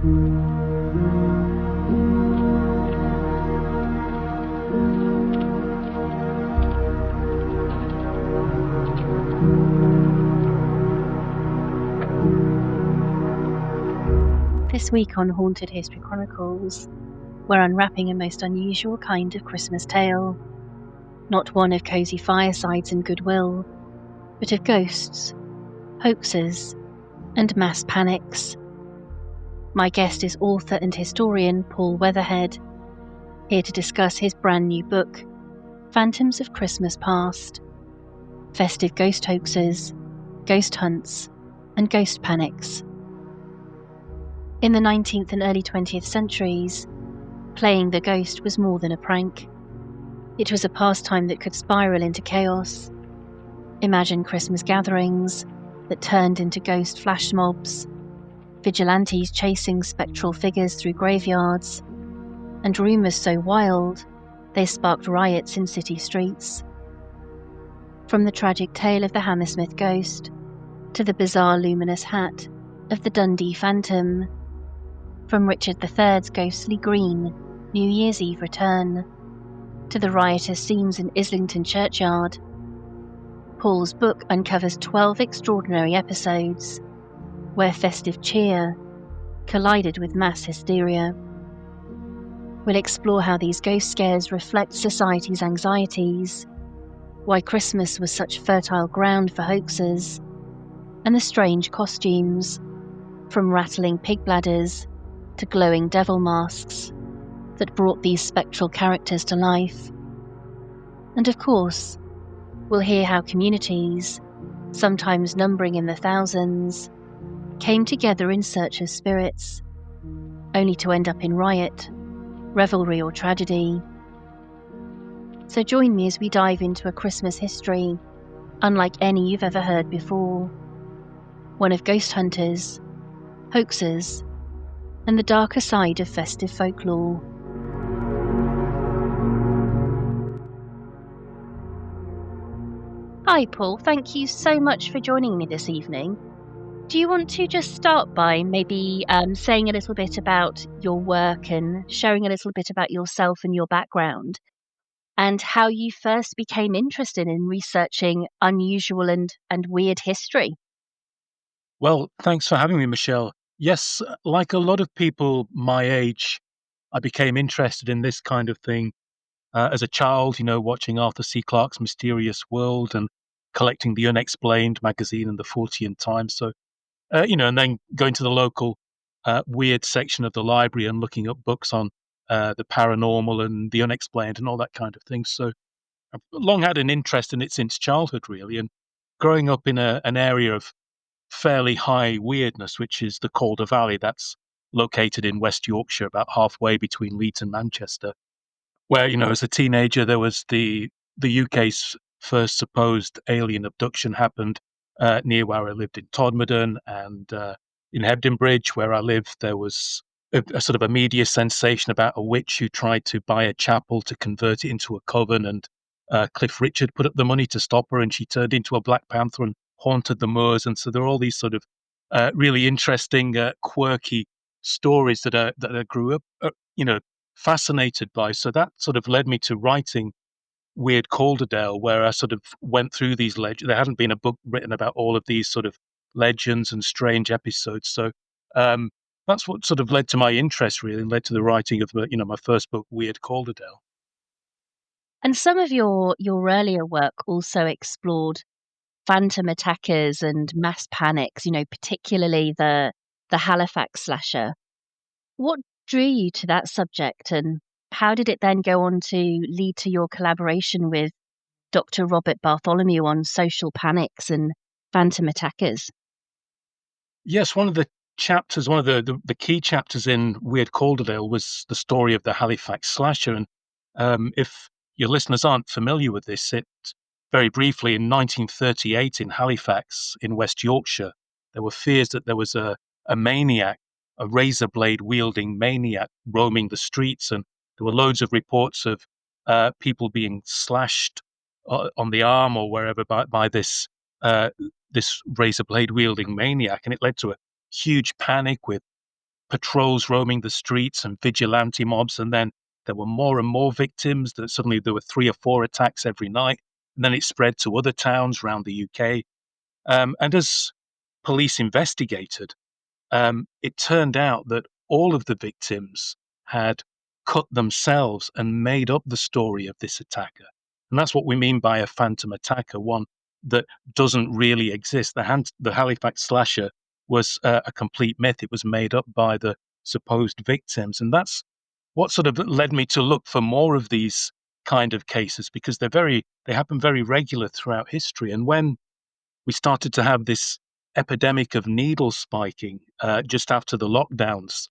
This week on Haunted History Chronicles, we're unwrapping a most unusual kind of Christmas tale. Not one of cosy firesides and goodwill, but of ghosts, hoaxes, and mass panics. My guest is author and historian Paul Weatherhead, here to discuss his brand new book, Phantoms of Christmas Past: Festive Ghost Hoaxes, Ghost Hunts, and Ghost Panics. In the 19th and early 20th centuries, playing the ghost was more than a prank. It was a pastime that could spiral into chaos. Imagine Christmas gatherings that turned into ghost flash mobs, vigilantes chasing spectral figures through graveyards, and rumours so wild they sparked riots in city streets. From the tragic tale of the Hammersmith ghost to the bizarre luminous hat of the Dundee Phantom, from Richard III's ghostly green New Year's Eve return to the riotous scenes in Islington Churchyard, Paul's book uncovers 12 extraordinary episodes where festive cheer collided with mass hysteria. We'll explore how these ghost scares reflect society's anxieties, why Christmas was such fertile ground for hoaxes, and the strange costumes, from rattling pig bladders to glowing devil masks, that brought these spectral characters to life. And of course, we'll hear how communities, sometimes numbering in the thousands, came together in search of spirits, only to end up in riot, revelry, or tragedy. So join me as we dive into a Christmas history unlike any you've ever heard before, one of ghost hunters, hoaxers, and the darker side of festive folklore. Hi Paul, thank you so much for joining me this evening. Do you want to just start by maybe saying a little bit about your work and sharing a little bit about yourself and your background, and how you first became interested in researching unusual and weird history? Well, thanks for having me, Michelle. Yes, like a lot of people my age, I became interested in this kind of thing as a child, watching Arthur C. Clarke's Mysterious World and collecting the Unexplained magazine and the Fortean Times. So, and then going to the local weird section of the library and looking up books on the paranormal and the unexplained and all that kind of thing. So I've long had an interest in it since childhood, really. And growing up in an area of fairly high weirdness, which is the Calder Valley. That's located in West Yorkshire, about halfway between Leeds and Manchester, where, as a teenager, there was the UK's first supposed alien abduction happened near where I lived in Todmorden, and in Hebden Bridge, where I lived, there was a sort of a media sensation about a witch who tried to buy a chapel to convert it into a coven, and Cliff Richard put up the money to stop her, and she turned into a Black Panther and haunted the moors. And so there are all these sort of really interesting, quirky stories that I grew up, fascinated by. So that sort of led me to writing Weird Calderdale, where I sort of went through these legends. There hadn't been a book written about all of these sort of legends and strange episodes. So that's what sort of led to my interest, really, and led to the writing of my first book, Weird Calderdale. And some of your earlier work also explored phantom attackers and mass panics, particularly the Halifax slasher. What drew you to that subject, and how did it then go on to lead to your collaboration with Dr. Robert Bartholomew on social panics and phantom attackers? Yes, one of the chapters, one of the key chapters in Weird Calderdale was the story of the Halifax slasher. And if your listeners aren't familiar with this, it very briefly, in 1938 in Halifax in West Yorkshire, there were fears that there was a maniac, a razor blade wielding maniac roaming the streets. And there were loads of reports of people being slashed on the arm or wherever by this this razor blade wielding maniac. And it led to a huge panic with patrols roaming the streets and vigilante mobs, and then there were more and more victims. That suddenly there were 3 or 4 attacks every night, and then it spread to other towns around the UK. And as police investigated, it turned out that all of the victims had cut themselves and made up the story of this attacker. And that's what we mean by a phantom attacker, one that doesn't really exist. The Halifax slasher was a complete myth. It was made up by the supposed victims. And that's what sort of led me to look for more of these kind of cases, because they happen very regular throughout history. And when we started to have this epidemic of needle spiking just after the lockdowns,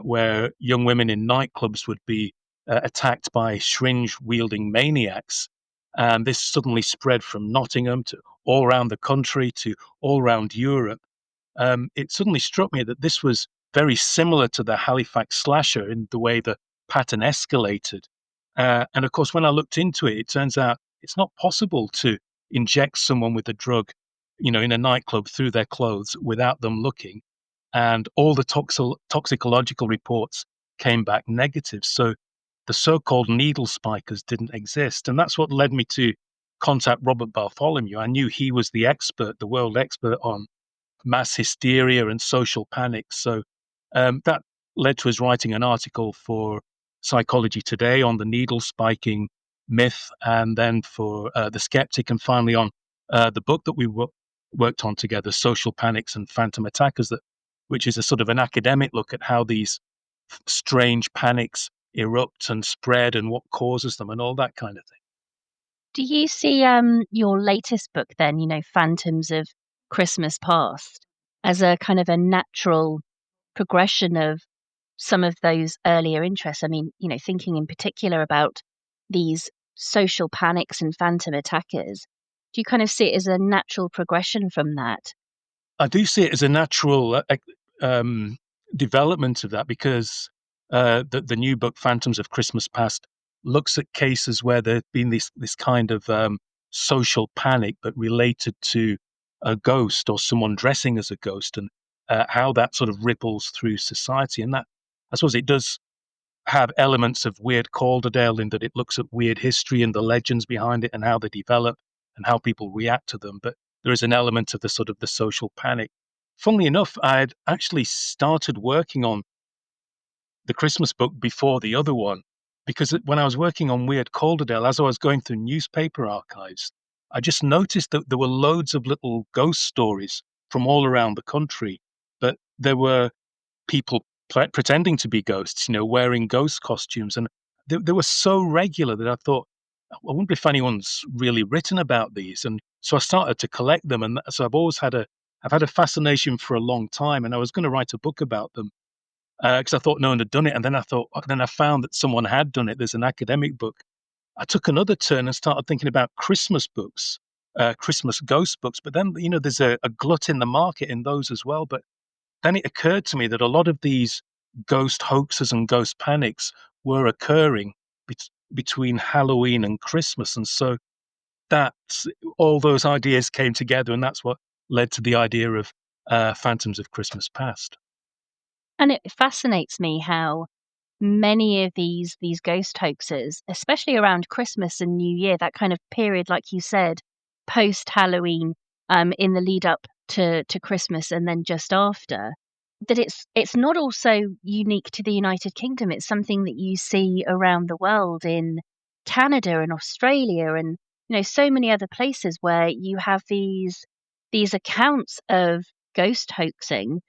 where young women in nightclubs would be attacked by syringe wielding maniacs. And this suddenly spread from Nottingham to all around the country to all around Europe. It suddenly struck me that this was very similar to the Halifax slasher in the way the pattern escalated. And of course, when I looked into it, it turns out it's not possible to inject someone with a drug, in a nightclub through their clothes without them looking. And all the toxicological reports came back negative. So the so-called needle spikers didn't exist. And that's what led me to contact Robert Bartholomew. I knew he was the expert, the world expert on mass hysteria and social panic. So that led to us writing an article for Psychology Today on the needle spiking myth, and then for The Skeptic, and finally on the book that we worked on together, Social Panics and Phantom Attackers, which is a sort of an academic look at how these strange panics erupt and spread and what causes them and all that kind of thing. Do you see your latest book then, Phantoms of Christmas Past, as a kind of a natural progression of some of those earlier interests? I mean, thinking in particular about these social panics and phantom attackers, do you kind of see it as a natural progression from that? I do see it as a natural um, development of that, because the new book, Phantoms of Christmas Past, looks at cases where there's been this kind of social panic, but related to a ghost or someone dressing as a ghost, and how that sort of ripples through society. And that, I suppose, it does have elements of Weird Calderdale in that it looks at weird history and the legends behind it and how they develop and how people react to them. But there is an element of the sort of the social panic. Funnily enough, I'd actually started working on the Christmas book before the other one, because when I was working on Weird Calderdale, as I was going through newspaper archives, I just noticed that there were loads of little ghost stories from all around the country, but there were people pretending to be ghosts, wearing ghost costumes. And they were so regular that I thought, I wonder if anyone's really written about these. And so I started to collect them. And so I've had a fascination for a long time. And I was going to write a book about them because I thought no one had done it. And then I found that someone had done it. There's an academic book. I took another turn and started thinking about Christmas books, Christmas ghost books. But then, there's a glut in the market in those as well. But then it occurred to me that a lot of these ghost hoaxes and ghost panics were occurring between Halloween and Christmas. And so all those ideas came together, and that's what led to the idea of Phantoms of Christmas Past. And it fascinates me how many of these ghost hoaxes, especially around Christmas and New Year, that kind of period, like you said, post Halloween, in the lead up to Christmas and then just after, that it's not also unique to the United Kingdom. It's something that you see around the world in Canada and Australia and so many other places where you have these accounts of ghost hoaxing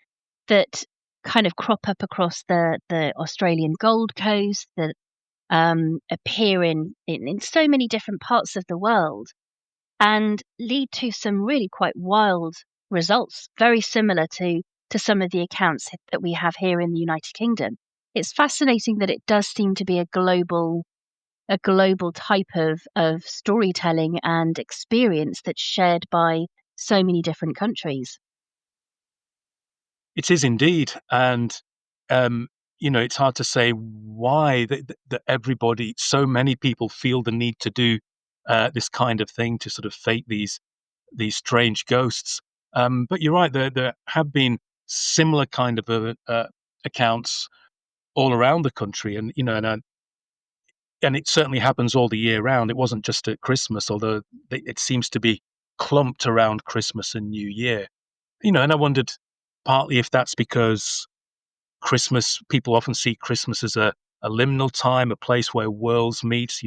that kind of crop up across the Australian Gold Coast, that appear in so many different parts of the world and lead to some really quite wild results, very similar to some of the accounts that we have here in the United Kingdom. It's fascinating that it does seem to be a global type of storytelling and experience that's shared by so many different countries. It is indeed. And, it's hard to say why that everybody, so many people feel the need to do this kind of thing to sort of fake these strange ghosts. But you're right, there have been similar kind of accounts all around the country, and and it certainly happens all the year round. It wasn't just at Christmas, although it seems to be clumped around Christmas and New Year. And I wondered partly if that's because Christmas, people often see Christmas as a liminal time, a place where worlds meet,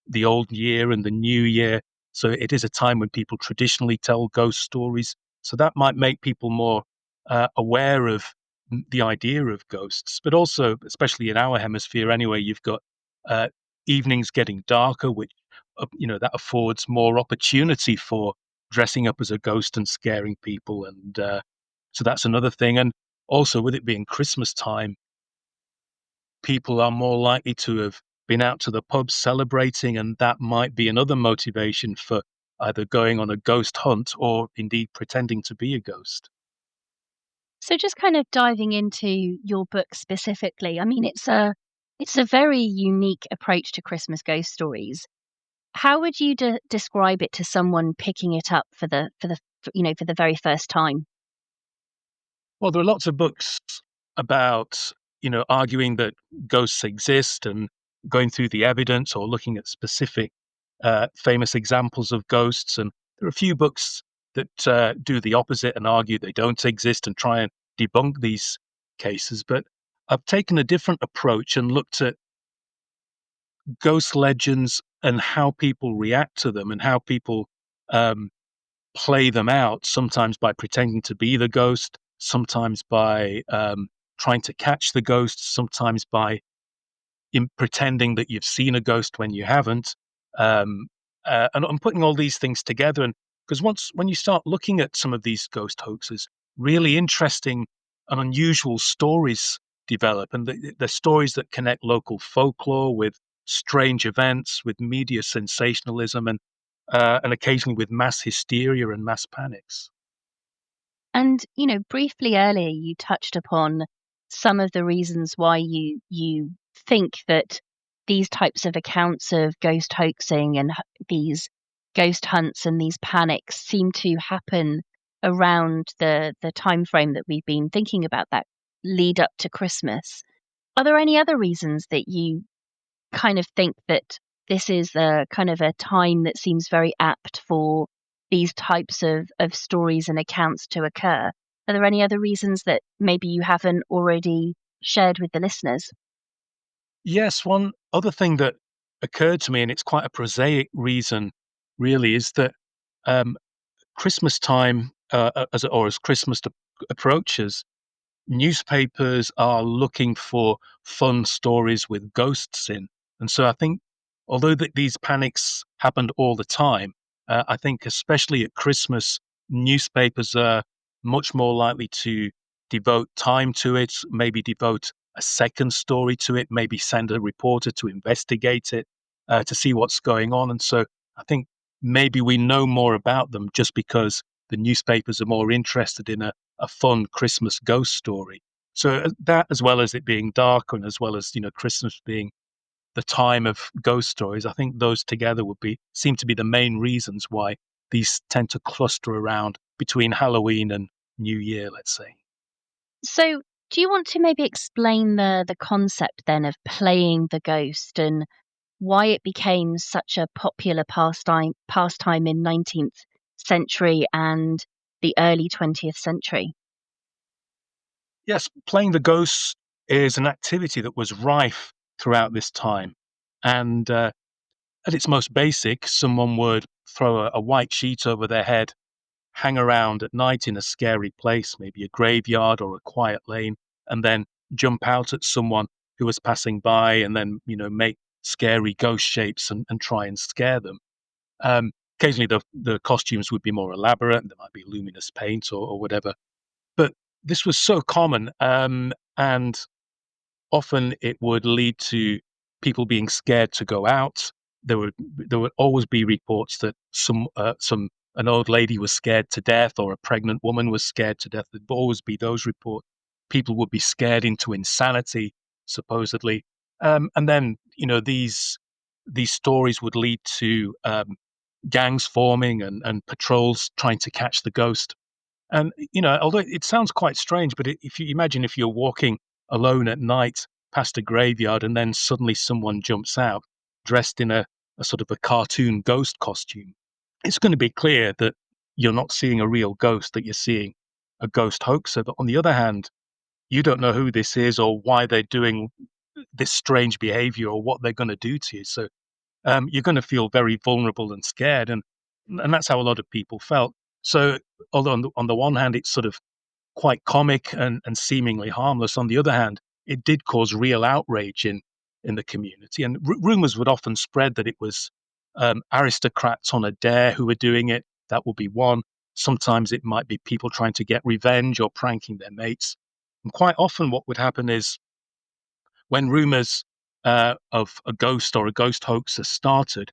the old year and the new year. So it is a time when people traditionally tell ghost stories. So that might make people more aware of the idea of ghosts. But also, especially in our hemisphere anyway, you've got uh, evenings getting darker, which, that affords more opportunity for dressing up as a ghost and scaring people. And so that's another thing. And also, with it being Christmas time, people are more likely to have been out to the pub celebrating, and that might be another motivation for either going on a ghost hunt or indeed pretending to be a ghost. So just kind of diving into your book specifically, I mean, it's a very unique approach to Christmas ghost stories. How would you describe it to someone picking it up for the very first time? Well, there are lots of books about, arguing that ghosts exist and going through the evidence or looking at specific famous examples of ghosts. And there are a few books that do the opposite and argue they don't exist and try and debunk these cases. But I've taken a different approach and looked at ghost legends and how people react to them and how people um, play them out, sometimes by pretending to be the ghost, sometimes by trying to catch the ghost, sometimes by pretending that you've seen a ghost when you haven't. Um, and I'm putting all these things together, and because when you start looking at some of these ghost hoaxes, really interesting and unusual stories develop, and the stories that connect local folklore with strange events, with media sensationalism, and occasionally with mass hysteria and mass panics. And, briefly earlier you touched upon some of the reasons why you think that these types of accounts of ghost hoaxing and these ghost hunts and these panics seem to happen around the time frame that we've been thinking about, that lead up to Christmas. Are there any other reasons that you kind of think that this is a kind of a time that seems very apt for these types of stories and accounts to occur? Are there any other reasons that maybe you haven't already shared with the listeners? Yes, one other thing that occurred to me, and it's quite a prosaic reason, really, is that um, Christmas time, as Christmas approaches, newspapers are looking for fun stories with ghosts in. And so I think, although these panics happened all the time, I think especially at Christmas, newspapers are much more likely to devote time to it, maybe devote a second story to it, maybe send a reporter to investigate it, to see what's going on. And so I think maybe we know more about them just because the newspapers are more interested in a fun Christmas ghost story. So that, as well as it being dark, and as well as Christmas being the time of ghost stories, I think those together would seem to be the main reasons why these tend to cluster around between Halloween and New Year, let's say. So, do you want to maybe explain the concept then of playing the ghost and why it became such a popular pastime in 19th century and the early 20th century? Yes, playing the ghosts is an activity that was rife throughout this time, and at its most basic, someone would throw a white sheet over their head, hang around at night in a scary place, maybe a graveyard or a quiet lane, and then jump out at someone who was passing by, and then make scary ghost shapes and try and scare them. Um, Occasionally, the costumes would be more elaborate. There might be luminous paint or whatever. But this was so common, and often it would lead to people being scared to go out. There would always be reports that some an old lady was scared to death, or a pregnant woman was scared to death. There'd always be those reports. People would be scared into insanity, supposedly, and then these stories would lead to gangs forming and patrols trying to catch the ghost. And although it sounds quite strange, but if you imagine if you're walking alone at night past a graveyard, and then suddenly someone jumps out dressed in a sort of a cartoon ghost costume, it's going to be clear that you're not seeing a real ghost, that you're seeing a ghost hoaxer. But on the other hand, you don't know who this is or why they're doing this strange behavior or what they're going to do to you. So you're going to feel very vulnerable and scared, and that's how a lot of people felt. So, although on the one hand, it's sort of quite comic and seemingly harmless, on the other hand, it did cause real outrage in the community. And rumors would often spread that it was aristocrats on a dare who were doing it. That would be one. Sometimes it might be people trying to get revenge or pranking their mates. And quite often, what would happen is when rumors of a ghost or a ghost hoax started,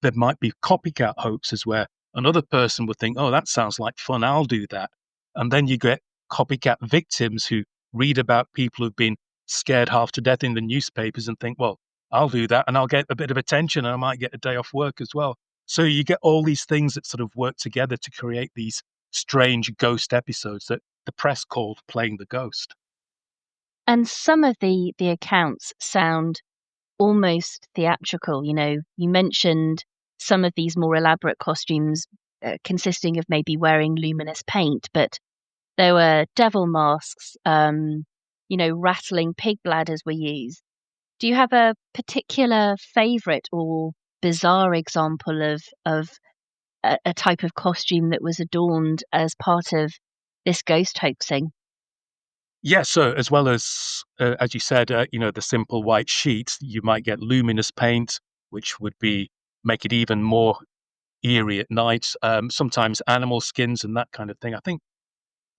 there might be copycat hoaxes where another person would think, oh, that sounds like fun, I'll do that. And then you get copycat victims who read about people who've been scared half to death in the newspapers and think, well, I'll do that and I'll get a bit of attention and I might get a day off work as well. So you get all these things that sort of work together to create these strange ghost episodes that the press called playing the ghost. And some of the accounts sound almost theatrical. You mentioned some of these more elaborate costumes consisting of maybe wearing luminous paint, but there were devil masks, rattling pig bladders were used. Do you have a particular favorite or bizarre example of a type of costume that was adorned as part of this ghost hoaxing? Yeah, so as you said, the simple white sheets, you might get luminous paint, which would make it even more eerie at night. Sometimes animal skins and that kind of thing. I think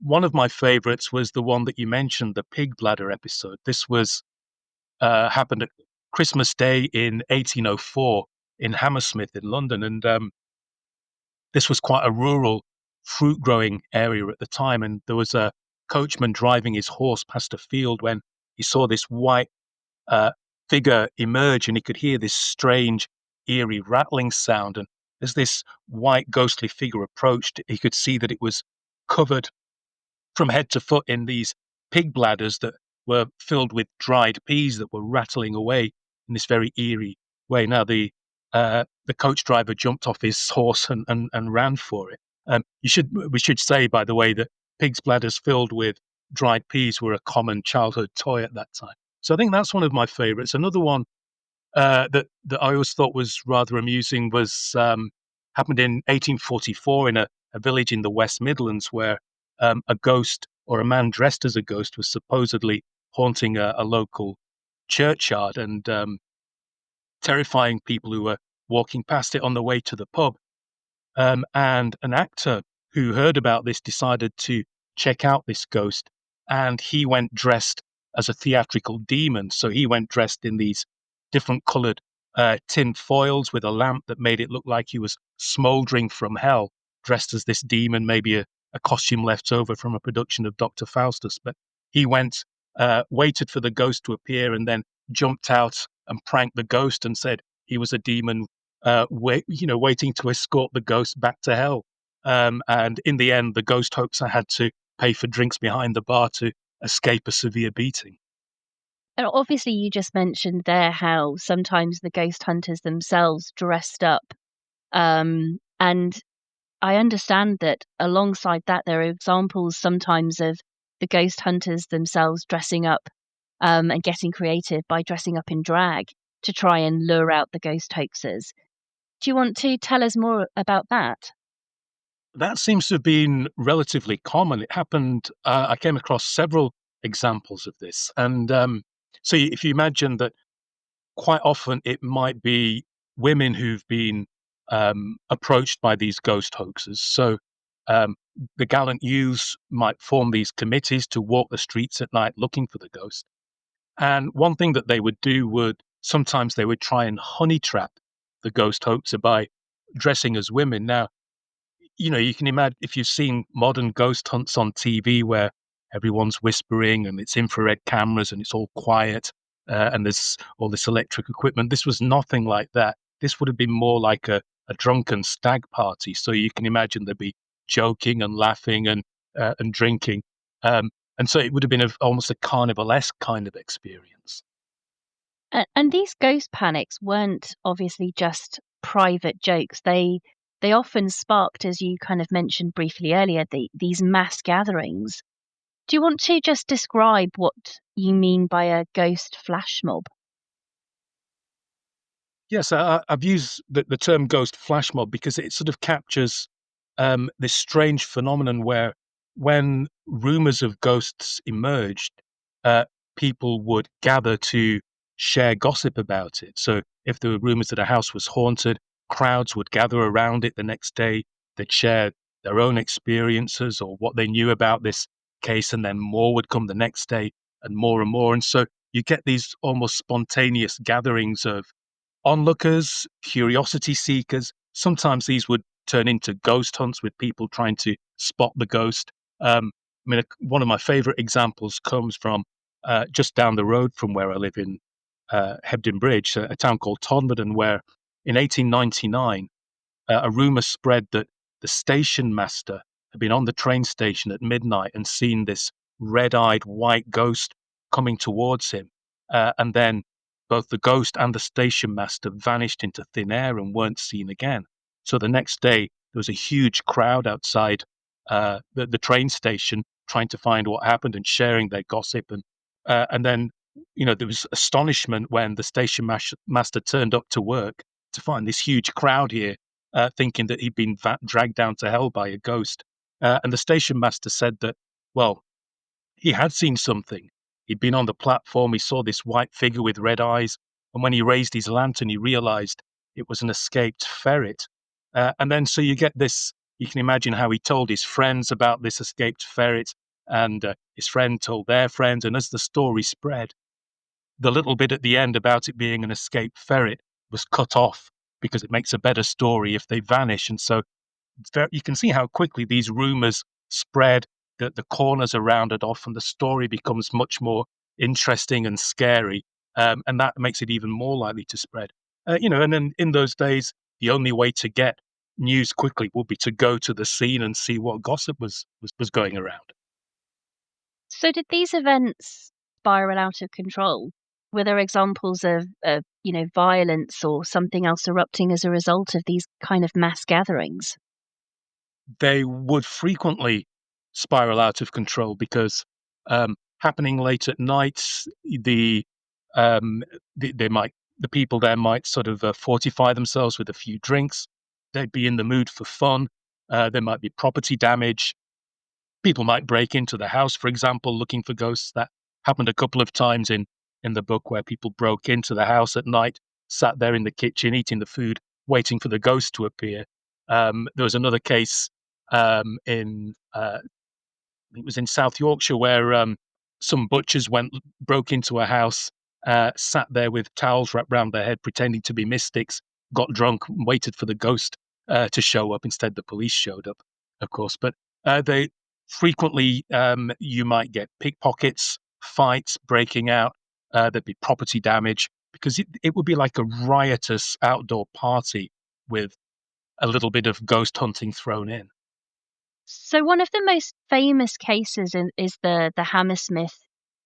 one of my favorites was the one that you mentioned, the pig bladder episode. This was happened at Christmas Day in 1804 in Hammersmith in London, and this was quite a rural fruit growing area at the time. And there was a coachman driving his horse past a field when he saw this white uh, figure emerge, and he could hear this strange, eerie rattling sound. And as this white, ghostly figure approached, he could see that it was covered from head to foot in these pig bladders that were filled with dried peas that were rattling away in this very eerie way. Now, the coach driver jumped off his horse and ran for it. We should say, by the way, that pigs' bladders filled with dried peas were a common childhood toy at that time. So I think that's one of my favorites. Another one that I always thought was rather amusing was happened in 1844 in a village in the West Midlands where a ghost or a man dressed as a ghost was supposedly haunting a local churchyard and terrifying people who were walking past it on the way to the pub. And an actor who heard about this decided to check out this ghost, and he went dressed as a theatrical demon. So he went dressed in these different colored tin foils with a lamp that made it look like he was smoldering from hell, dressed as this demon, maybe a costume left over from a production of Dr. Faustus. But he went, waited for the ghost to appear, and then jumped out and pranked the ghost and said he was a demon waiting to escort the ghost back to hell. And in the end, the ghost hoaxer had to pay for drinks behind the bar to escape a severe beating. And obviously, you just mentioned there how sometimes the ghost hunters themselves dressed up. And I understand that alongside that, there are examples sometimes of the ghost hunters themselves dressing up and getting creative by dressing up in drag to try and lure out the ghost hoaxers. Do you want to tell us more about that? That seems to have been relatively common. It happened, I came across several examples of this. And so if you imagine that quite often it might be women who've been approached by these ghost hoaxes. So um, the gallant youths might form these committees to walk the streets at night looking for the ghost. And one thing that they would do would sometimes they would try and honey trap the ghost hoaxer by dressing as women. Now, you can imagine if you've seen modern ghost hunts on TV where everyone's whispering and it's infrared cameras and it's all quiet and there's all this electric equipment. This was nothing like that. This would have been more like a drunken stag party. So you can imagine there'd be joking and laughing and drinking. And so it would have been almost a carnivalesque kind of experience. And these ghost panics weren't obviously just private jokes. They often sparked, as you kind of mentioned briefly earlier, these mass gatherings. Do you want to just describe what you mean by a ghost flash mob? Yes, I've used the term ghost flash mob because it sort of captures this strange phenomenon where when rumors of ghosts emerged, uh, people would gather to share gossip about it. So if there were rumors that a house was haunted, crowds would gather around it the next day. They'd share their own experiences or what they knew about this case, and then more would come the next day and more and more. And so you get these almost spontaneous gatherings of onlookers, curiosity seekers. Sometimes these would turn into ghost hunts with people trying to spot the ghost. One of my favorite examples comes from just down the road from where I live in Hebden Bridge, a town called Todmorden, where in 1899 a rumor spread that the station master had been on the train station at midnight and seen this red-eyed white ghost coming towards him. And then both the ghost and the station master vanished into thin air and weren't seen again. So the next day, there was a huge crowd outside the train station trying to find what happened and sharing their gossip. And then, there was astonishment when the station master turned up to work to find this huge crowd here thinking that he'd been dragged down to hell by a ghost. And the station master said that, well, he had seen something. He'd been on the platform, he saw this white figure with red eyes, and when he raised his lantern, he realized it was an escaped ferret. And then so you get this, you can imagine how he told his friends about this escaped ferret, and his friend told their friends, and as the story spread, the little bit at the end about it being an escaped ferret was cut off because it makes a better story if they vanish. And so you can see how quickly these rumors spread, that the corners are rounded off, and the story becomes much more interesting and scary. And that makes it even more likely to spread. And then in those days, the only way to get news quickly would be to go to the scene and see what gossip was going around. So did these events spiral out of control? Were there examples of violence or something else erupting as a result of these kind of mass gatherings? They would frequently spiral out of control because happening late at night, the um, they might the people there might sort of fortify themselves with a few drinks. They'd be in the mood for fun. There might be property damage. People might break into the house, for example, looking for ghosts. That happened a couple of times in the book, where people broke into the house at night, sat there in the kitchen eating the food, waiting for the ghost to appear. There was another case in it was in South Yorkshire where some butchers broke into a house, sat there with towels wrapped round their head, pretending to be mystics, got drunk, and waited for the ghost to show up. Instead, the police showed up, of course. But they frequently you might get pickpockets, fights breaking out. There'd be property damage because it would be like a riotous outdoor party with a little bit of ghost hunting thrown in. So one of the most famous cases is the Hammersmith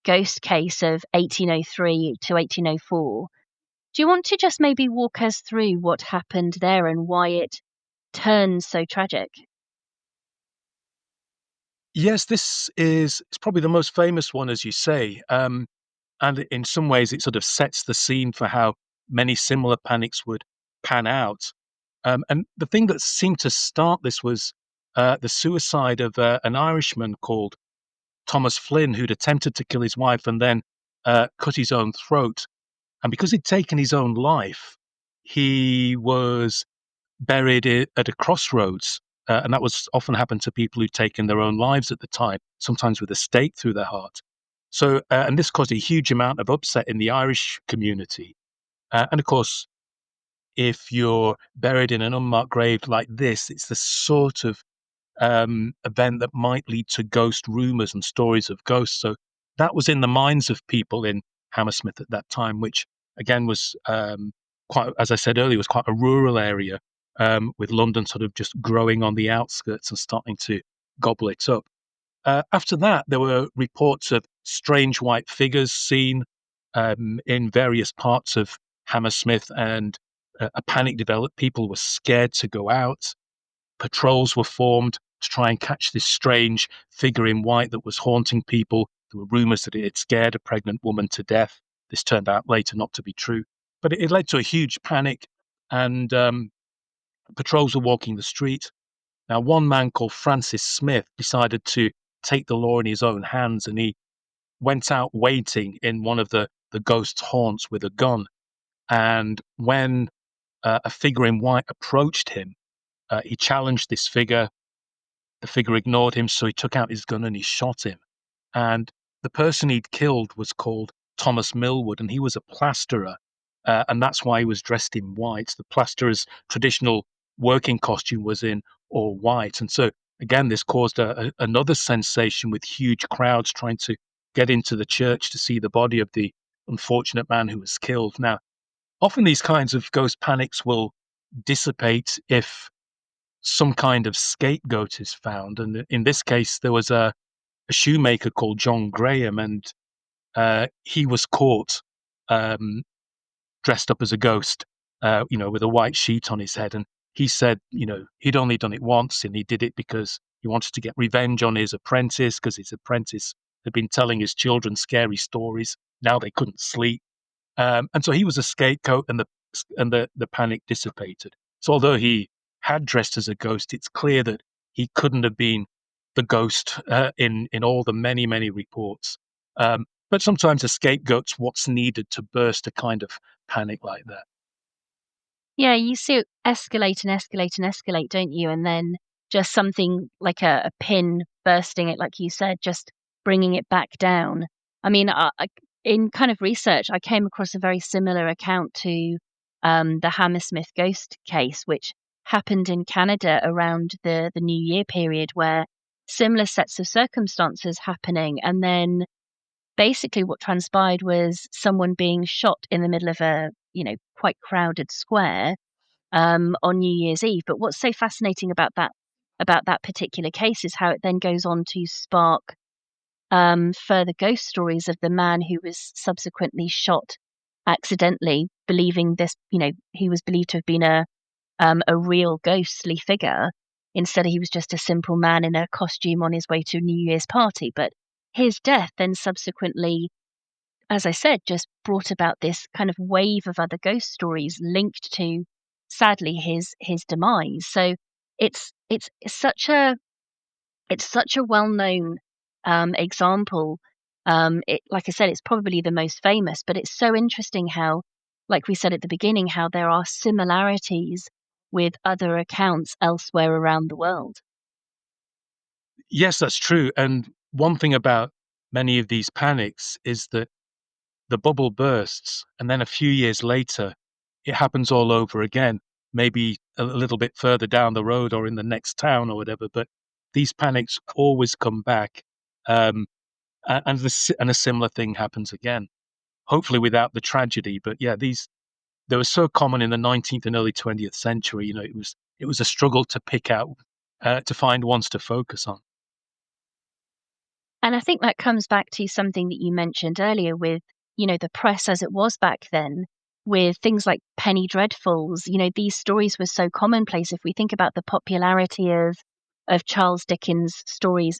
ghost case of 1803 to 1804. Do you want to just maybe walk us through what happened there and why it turned so tragic? Yes, this is it's probably the most famous one, as you say, and in some ways, it sort of sets the scene for how many similar panics would pan out. And the thing that seemed to start this was the suicide of an Irishman called Thomas Flynn, who'd attempted to kill his wife and then cut his own throat. And because he'd taken his own life, he was buried at a crossroads. And that was often happened to people who'd taken their own lives at the time, sometimes with a stake through their heart. So, and this caused a huge amount of upset in the Irish community. And of course, if you're buried in an unmarked grave like this, it's the sort of event that might lead to ghost rumors and stories of ghosts. So that was in the minds of people in Hammersmith at that time, which again was quite, as I said earlier, was quite a rural area, with London sort of just growing on the outskirts and starting to gobble it up. After that, there were reports of strange white figures seen in various parts of Hammersmith, and a panic developed. People were scared to go out. Patrols were formed to try and catch this strange figure in white that was haunting people. There were rumors that it had scared a pregnant woman to death. This turned out later not to be true. But it led to a huge panic, and patrols were walking the street. Now, one man called Francis Smith decided to take the law in his own hands, and he went out waiting in one of the ghost's haunts with a gun. And when a figure in white approached him, he challenged this figure. The figure ignored him, so he took out his gun and he shot him. And the person he'd killed was called Thomas Millwood, and he was a plasterer. And that's why he was dressed in white. The plasterer's traditional working costume was in all white. And so, again, this caused another sensation, with huge crowds trying to get into the church to see the body of the unfortunate man who was killed. Now, often these kinds of ghost panics will dissipate if some kind of scapegoat is found. And in this case, there was a shoemaker called John Graham, and he was caught um, dressed up as a ghost, with a white sheet on his head. And he said, he'd only done it once, and he did it because he wanted to get revenge on his apprentice, because his apprentice had been telling his children scary stories. Now they couldn't sleep. And so he was a scapegoat, and the panic dissipated. So although he had dressed as a ghost, it's clear that he couldn't have been the ghost in all the many reports. But sometimes a scapegoat's what's needed to burst a kind of panic like that. Yeah, you see it escalate and escalate and escalate, don't you? And then just something like a pin bursting it, like you said, just bringing it back down. I mean, in kind of research, I came across a very similar account to the Hammersmith ghost case, which happened in Canada around the New Year period, where similar sets of circumstances happening, and then basically what transpired was someone being shot in the middle of a quite crowded square on New Year's Eve. But what's so fascinating about that particular case is how it then goes on to spark further ghost stories of the man who was subsequently shot accidentally, believing this, he was believed to have been a real ghostly figure. Instead, he was just a simple man in a costume on his way to a New Year's party. But his death then subsequently, as I said, just brought about this kind of wave of other ghost stories linked to, sadly, his demise. So it's such a well known example. Like I said, it's probably the most famous, but it's so interesting how, like we said at the beginning, how there are similarities with other accounts elsewhere around the world. Yes, that's true. And one thing about many of these panics is that the bubble bursts, and then a few years later, it happens all over again, maybe a little bit further down the road or in the next town or whatever. But these panics always come back, um, and a similar thing happens again. Hopefully, without the tragedy. But yeah, they were so common in the 19th and early 20th century. It was a struggle to pick out, to find ones to focus on. And I think that comes back to something that you mentioned earlier with, the press as it was back then, with things like Penny Dreadfuls. These stories were so commonplace. If we think about the popularity of Charles Dickens' story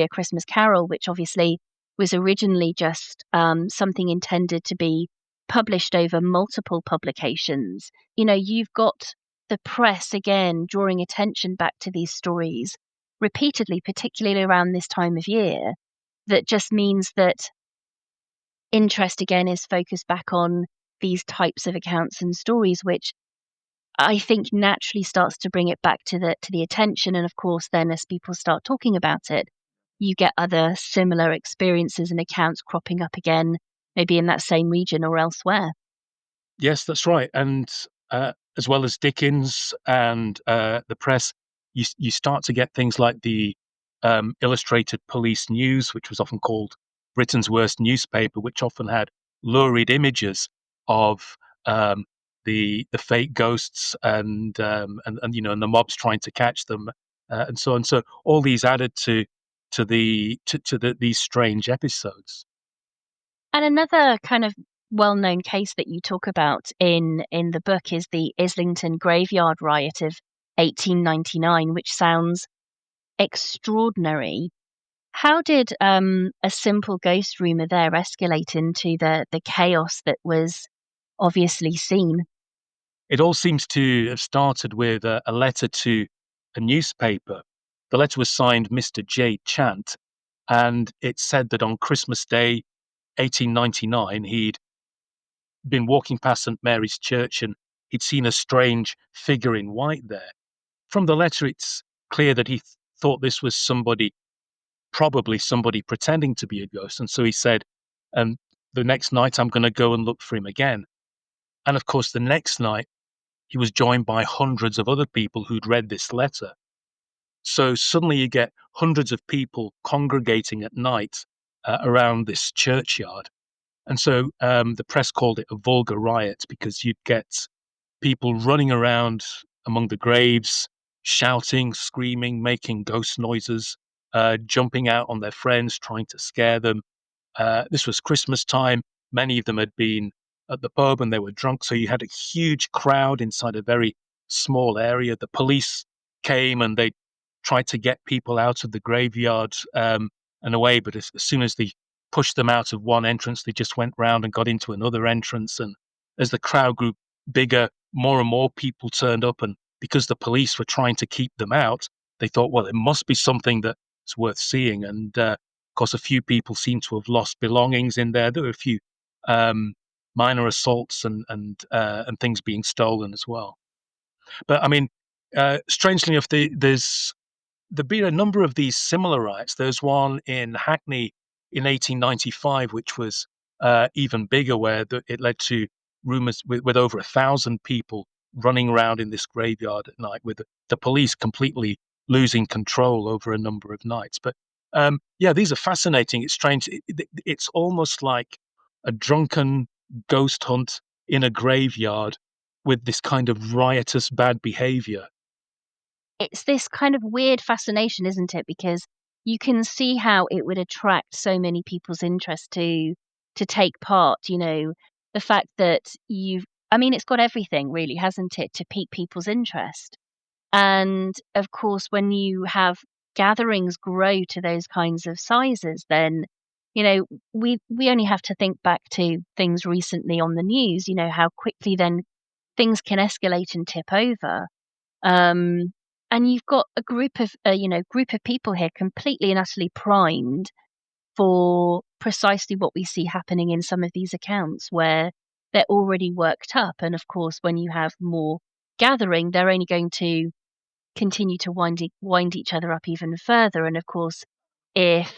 A Christmas Carol, which obviously was originally just something intended to be published over multiple publications. You've got the press again drawing attention back to these stories repeatedly, particularly around this time of year, that just means that interest again is focused back on these types of accounts and stories, which I think naturally starts to bring it back to the attention. And of course, then as people start talking about it, you get other similar experiences and accounts cropping up again, maybe in that same region or elsewhere. Yes, that's right. And as well as Dickens and the press, you start to get things like the Illustrated Police News, which was often called Britain's worst newspaper, which often had lurid images of the fake ghosts, and and the mobs trying to catch them, and so on. So all these added to to these strange episodes. And another kind of well-known case that you talk about in the book is the Islington Graveyard Riot of 1899, which sounds extraordinary. How did a simple ghost rumor there escalate into the chaos that was obviously seen? It all seems to have started with a letter to a newspaper. The letter was signed Mr. J. Chant, and it said that on Christmas Day, 1899, he'd been walking past St. Mary's Church and he'd seen a strange figure in white there. From the letter, it's clear that he thought this was somebody, probably somebody pretending to be a ghost. And so he said, um, the next night I'm going to go and look for him again. And of course, the next night, he was joined by hundreds of other people who'd read this letter. So suddenly you get hundreds of people congregating at night around this churchyard. And so the press called it a vulgar riot because you'd get people running around among the graves, shouting, screaming, making ghost noises, jumping out on their friends, trying to scare them. This was Christmas time. Many of them had been at the pub and they were drunk. So you had a huge crowd inside a very small area. The police came and they tried to get people out of the graveyard and away. But as soon as they pushed them out of one entrance, they just went round and got into another entrance. And as the crowd grew bigger, more and more people turned up. And because the police were trying to keep them out, they thought, well, it must be something that's worth seeing. And of course, a few people seem to have lost belongings in there. There were a few minor assaults and things being stolen as well. But I mean, strangely enough, there've been a number of these similar riots. There's one in Hackney in 1895, which was even bigger, where it led to rumors with over 1,000 people running around in this graveyard at night, with the police completely losing control over a number of nights. But yeah, these are fascinating. It's strange. It's almost like a drunken ghost hunt in a graveyard with this kind of riotous bad behavior. It's this kind of weird fascination, isn't it? Because you can see how it would attract so many people's interest to take part, the fact that I mean, it's got everything really, hasn't it, to pique people's interest. And of course, when you have gatherings grow to those kinds of sizes, then, we only have to think back to things recently on the news, how quickly then things can escalate and tip over. Um, and you've got a group of people here completely and utterly primed for precisely what we see happening in some of these accounts where they're already worked up. And of course, when you have more gathering, they're only going to continue to wind each other up even further. And of course, if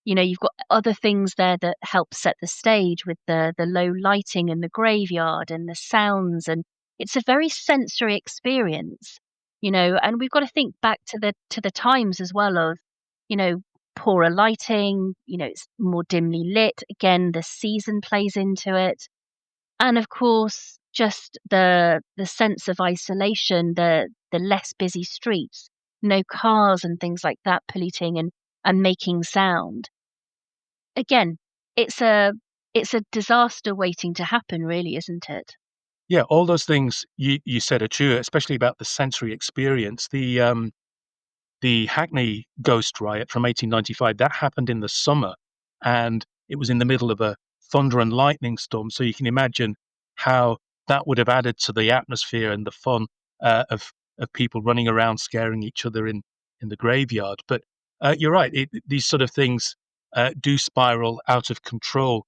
you've got other things there that help set the stage with the low lighting and the graveyard and the sounds, and it's a very sensory experience, and we've got to think back to the times as well of, you know, poorer lighting, it's more dimly lit. Again, the season plays into it. And of course, just the sense of isolation, the less busy streets, no cars and things like that polluting and making sound. Again, it's a it's a disaster waiting to happen, really, isn't it? Yeah, all those things you said are true, especially about the sensory experience. The Hackney ghost riot from 1895, that happened in the summer, and it was in the middle of a thunder and lightning storm. So you can imagine how that would have added to the atmosphere and the fun of people running around scaring each other in the graveyard. But you're right; these sort of things do spiral out of control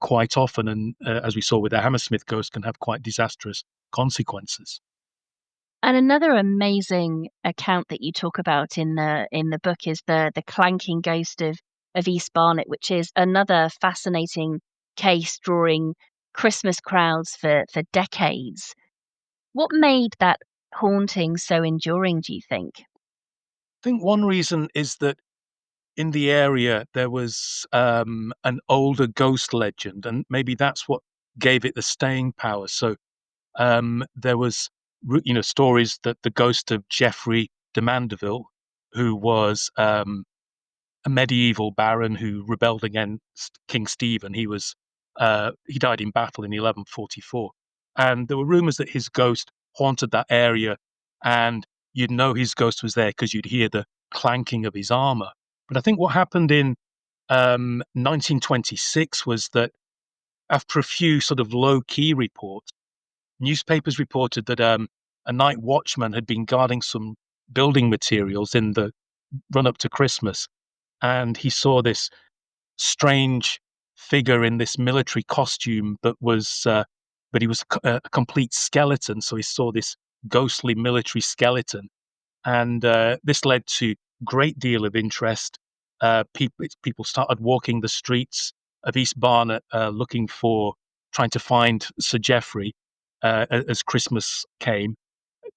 quite often, and as we saw with the Hammersmith ghost, can have quite disastrous consequences. And another amazing account that you talk about in the book is the clanking ghost of East Barnet, which is another fascinating case drawing Christmas crowds for decades. What made that haunting so enduring, do you think? I think one reason is that in the area there was an older ghost legend, and maybe that's what gave it the staying power. So there was, stories that the ghost of Geoffrey de Mandeville, who was a medieval baron who rebelled against King Stephen. He died in battle in 1144, and there were rumors that his ghost haunted that area, and you'd know his ghost was there because you'd hear the clanking of his armor. But I think what happened in 1926 was that after a few sort of low key reports, newspapers reported that a night watchman had been guarding some building materials in the run up to Christmas, and he saw this strange figure in this military costume but he was a complete skeleton. So he saw this ghostly military skeleton, and this led to great deal of interest. People started walking the streets of East Barnet trying to find Sir Geoffrey as Christmas came.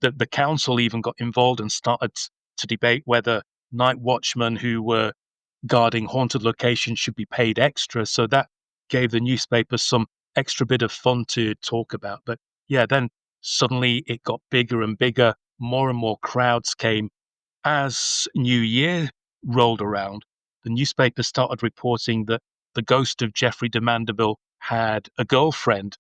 The council even got involved and started to debate whether night watchmen who were guarding haunted locations should be paid extra. So that gave the newspaper some extra bit of fun to talk about. But yeah, then suddenly it got bigger and bigger. More and more crowds came. As New Year rolled around, the newspaper started reporting that the ghost of Geoffrey de Mandeville had a girlfriend.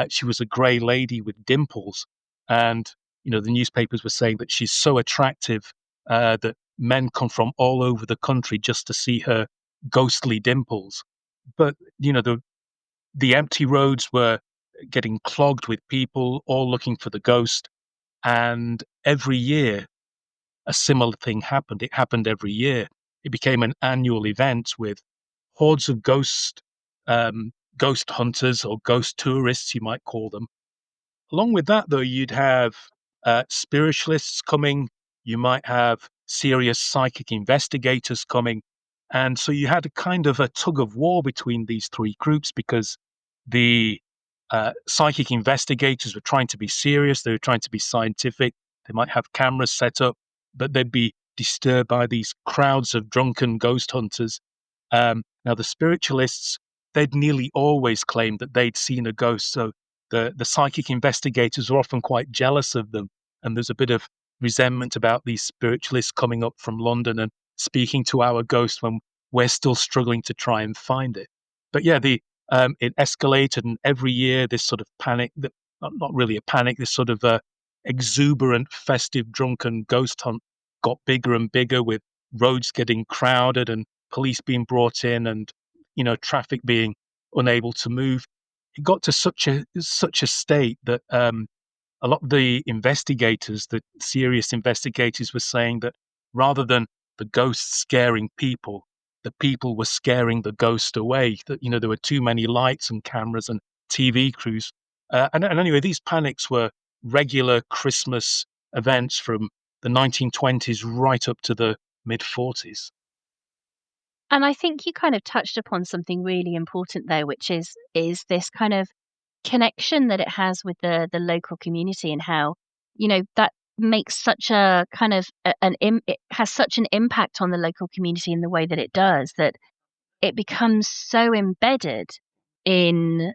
She was a grey lady with dimples. And, the newspapers were saying that she's so attractive that men come from all over the country just to see her ghostly dimples. But, the empty roads were getting clogged with people all looking for the ghost. And every year, a similar thing happened. It happened every year. It became an annual event with hordes of ghost hunters or ghost tourists, you might call them. Along with that, though, you'd have spiritualists coming. You might have serious psychic investigators coming. And so you had a kind of a tug of war between these three groups because the psychic investigators were trying to be serious. They were trying to be scientific. They might have cameras set up, but they'd be disturbed by these crowds of drunken ghost hunters. Now, the spiritualists, they'd nearly always claimed that they'd seen a ghost. So the psychic investigators were often quite jealous of them. And there's a bit of resentment about these spiritualists coming up from London and speaking to our ghost when we're still struggling to try and find it. But yeah, it escalated, and every year this sort of panic, not really a panic, this sort of exuberant, festive, drunken ghost hunt got bigger and bigger, with roads getting crowded and police being brought in, and traffic being unable to move. It got to such a state that a lot of the investigators, the serious investigators, were saying that rather than the ghost scaring people, the people were scaring the ghost away. That there were too many lights and cameras and TV crews, and anyway, these panics were regular Christmas events from the 1920s right up to the mid 40s. And I think you kind of touched upon something really important there, which is this kind of connection that it has with the local community, and how that makes such a kind of it has such an impact on the local community in the way that it does, that it becomes so embedded in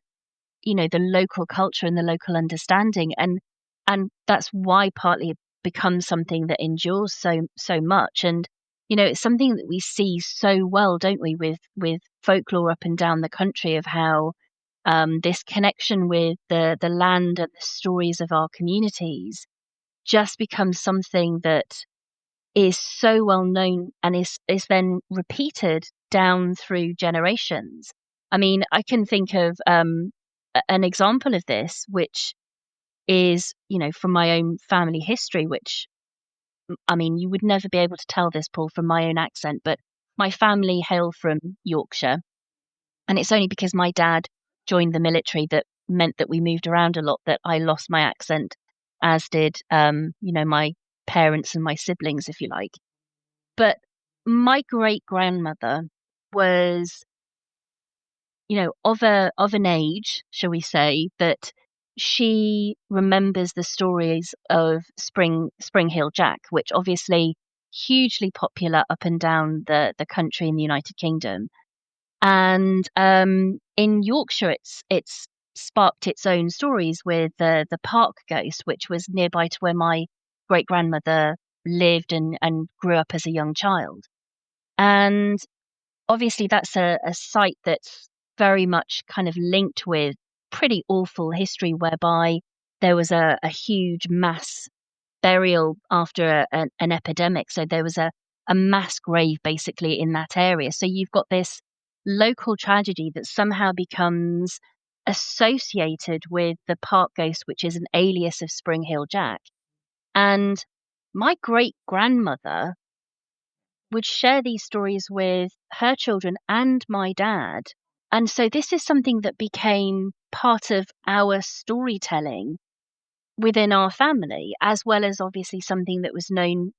the local culture and the local understanding, and that's why partly it becomes something that endures so much. And it's something that we see so well, don't we, with folklore up and down the country, of how this connection with the land and the stories of our communities just becomes something that is so well known and is then repeated down through generations. I mean, I can think of an example of this, which is, from my own family history, which, I mean, you would never be able to tell this, Paul, from my own accent, but my family hail from Yorkshire. And it's only because my dad joined the military that meant that we moved around a lot that I lost my accent, as did, my parents and my siblings, if you like. But my great grandmother was, of an age, shall we say, that she remembers the stories of Spring Hill Jack, which obviously hugely popular up and down the country in the United Kingdom. And in Yorkshire, it's sparked its own stories with the Park Ghost, which was nearby to where my great grandmother lived and grew up as a young child. And obviously, that's a site that's very much kind of linked with pretty awful history, whereby there was a huge mass burial after an epidemic. So there was a mass grave basically in that area. So you've got this local tragedy that somehow becomes associated with the park ghost, which is an alias of Spring Hill Jack. And my great grandmother would share these stories with her children and my dad. And so this is something that became part of our storytelling within our family, as well as obviously something that was known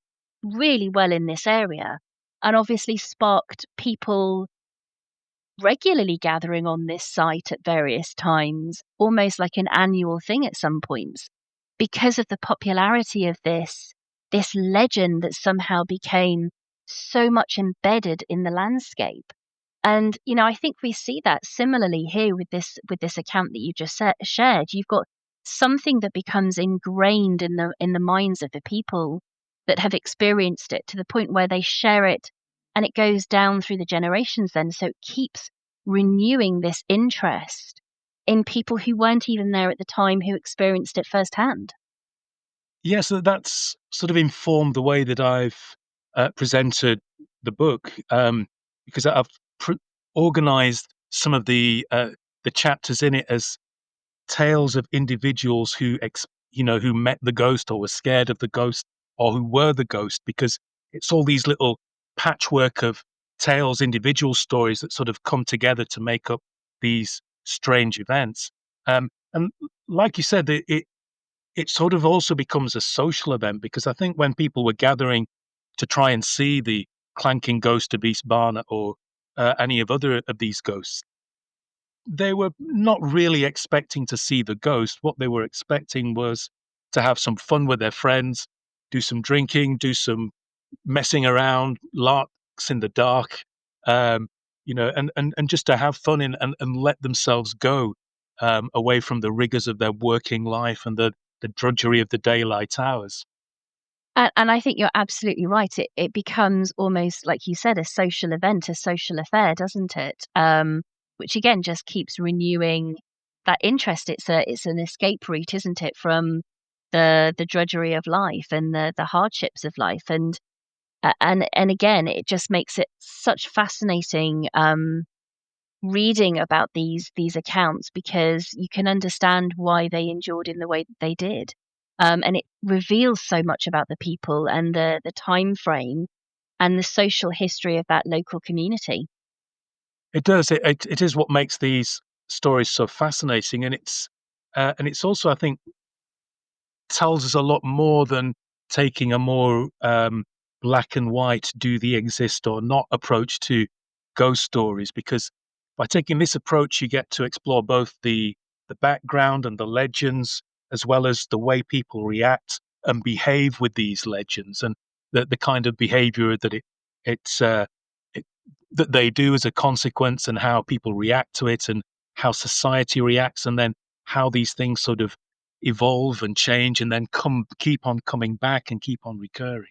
really well in this area, and obviously sparked people regularly gathering on this site at various times, almost like an annual thing at some points, because of the popularity of this legend that somehow became so much embedded in the landscape. And I think we see that similarly here with this account that you just shared. You've got something that becomes ingrained in the minds of the people that have experienced it, to the point where they share it, and it goes down through the generations then. So it keeps renewing this interest in people who weren't even there at the time, who experienced it firsthand. Yeah, so that's sort of informed the way that I've presented the book, because I've organized some of the chapters in it as tales of individuals who met the ghost or were scared of the ghost or who were the ghost, because it's all these little patchwork of tales, individual stories that sort of come together to make up these strange events. And like you said, it sort of also becomes a social event, because I think when people were gathering to try and see the clanking ghost of East Barnet or any of other of these ghosts, they were not really expecting to see the ghost. What they were expecting was to have some fun with their friends, do some drinking, do some messing around, larks in the dark, um, and just to have fun and let themselves go away from the rigors of their working life and the drudgery of the daylight hours. And I think you're absolutely right. It becomes almost, like you said, a social event, a social affair, doesn't it? Which again just keeps renewing that interest. It's an escape route, isn't it, from the drudgery of life and the hardships of life. And again, it just makes it such fascinating reading about these accounts, because you can understand why they endured in the way that they did. And it reveals so much about the people and the time frame and the social history of that local community. It does. It is what makes these stories so fascinating, and it's also, I think, tells us a lot more than taking a more black and white, do they exist or not approach to ghost stories. Because by taking this approach, you get to explore both the background and the legends, as well as the way people react and behave with these legends, and the kind of behavior that it's it, that they do as a consequence, and how people react to it, and how society reacts, and then how these things sort of evolve and change and then keep on coming back and keep on recurring.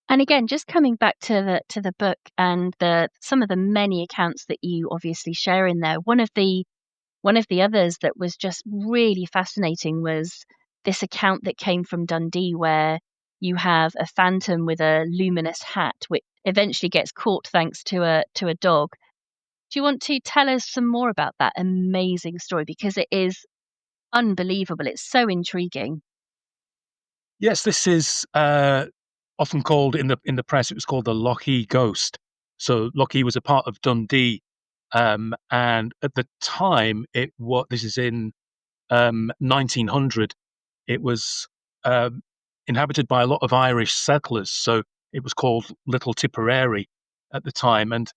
And again, just coming back to the book and the some of the many accounts that you obviously share in there. One of the others that was just really fascinating was this account that came from Dundee, where you have a phantom with a luminous hat, which eventually gets caught thanks to a dog. Do you want to tell us some more about that amazing story? Because it is unbelievable. It's so intriguing. Yes, this is often called in the press. It was called the Lochee Ghost. So Lochee was a part of Dundee, and at the time, this is in 1900. It was um, inhabited by a lot of Irish settlers, so it was called Little Tipperary at the time. And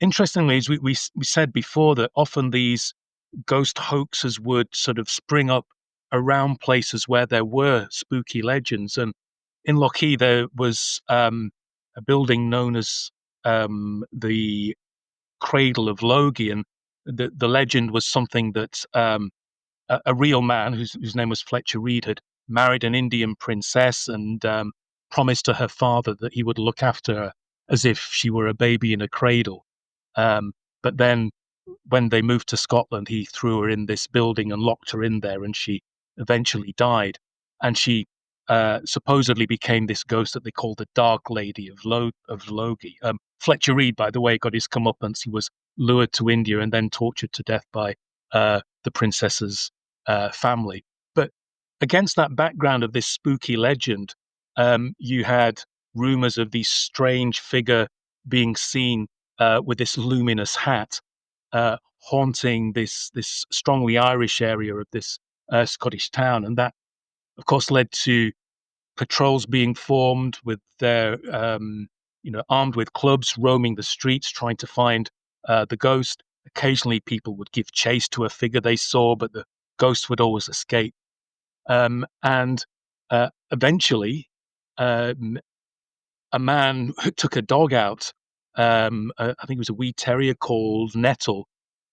interestingly, as we said before, that often these ghost hoaxes would sort of spring up around places where there were spooky legends. And in Lochee, there was a building known as the Cradle of Logie, and the legend was something that a real man whose name was Fletcher Reed had married an Indian princess and promised to her father that he would look after her as if she were a baby in a cradle. But then when they moved to Scotland, he threw her in this building and locked her in there, and she eventually died. And she supposedly became this ghost that they called the Dark Lady of Logie. Fletcher Reed, by the way, got his comeuppance. He was lured to India and then tortured to death by the princess's family. But against that background of this spooky legend, you had rumors of this strange figure being seen with this luminous hat haunting this strongly Irish area of this Scottish town. And that, of course, led to patrols being formed with their, armed with clubs, roaming the streets, trying to find the ghost. Occasionally, people would give chase to a figure they saw, but the ghost would always escape. And eventually, a man took a dog out. I think it was a wee terrier called Nettle,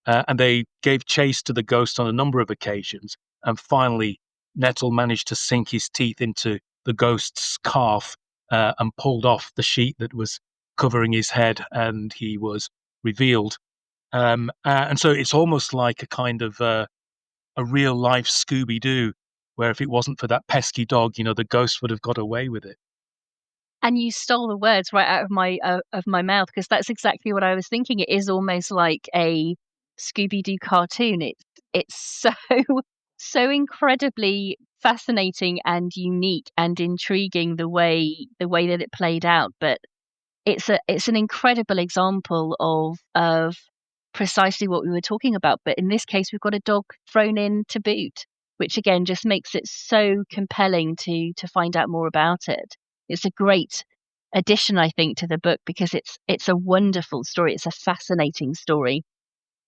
and they gave chase to the ghost on a number of occasions. And finally, Nettle managed to sink his teeth into the ghost's calf and pulled off the sheet that was covering his head, and he was revealed. And so it's almost like a kind of a real life Scooby Doo, where if it wasn't for that pesky dog, the ghost would have got away with it. And you stole the words right out of my mouth, because that's exactly what I was thinking. It is almost like a Scooby-Doo cartoon. It's so so incredibly fascinating and unique and intriguing the way that it played out. But it's an incredible example of precisely what we were talking about. But in this case, we've got a dog thrown in to boot, which again just makes it so compelling to find out more about it. It's a great addition, I think, to the book, because it's a wonderful story. It's a fascinating story.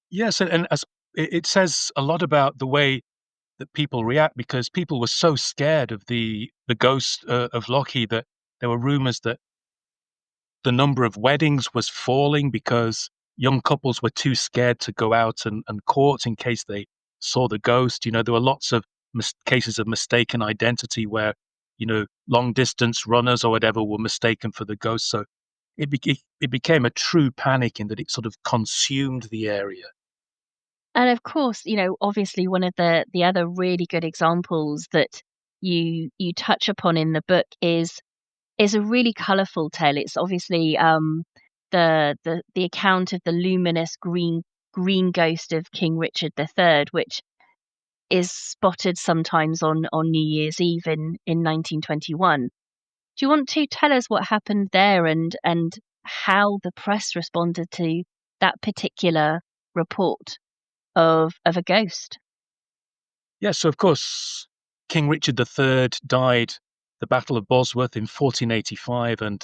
Yes, and as it says a lot about the way that people react, because people were so scared of the ghost of Loki that there were rumors that the number of weddings was falling because young couples were too scared to go out and court in case they saw the ghost. There were lots of cases of mistaken identity where, long distance runners or whatever were mistaken for the ghost. So it became a true panic in that it sort of consumed the area. And of course, obviously one of the other really good examples that you touch upon in the book is a really colourful tale. It's obviously the account of the luminous green ghost of King Richard III, which is spotted sometimes on New Year's Eve in 1921. Do you want to tell us what happened there, and how the press responded to that particular report of a ghost? Yeah, so of course, King Richard III died the Battle of Bosworth in 1485, and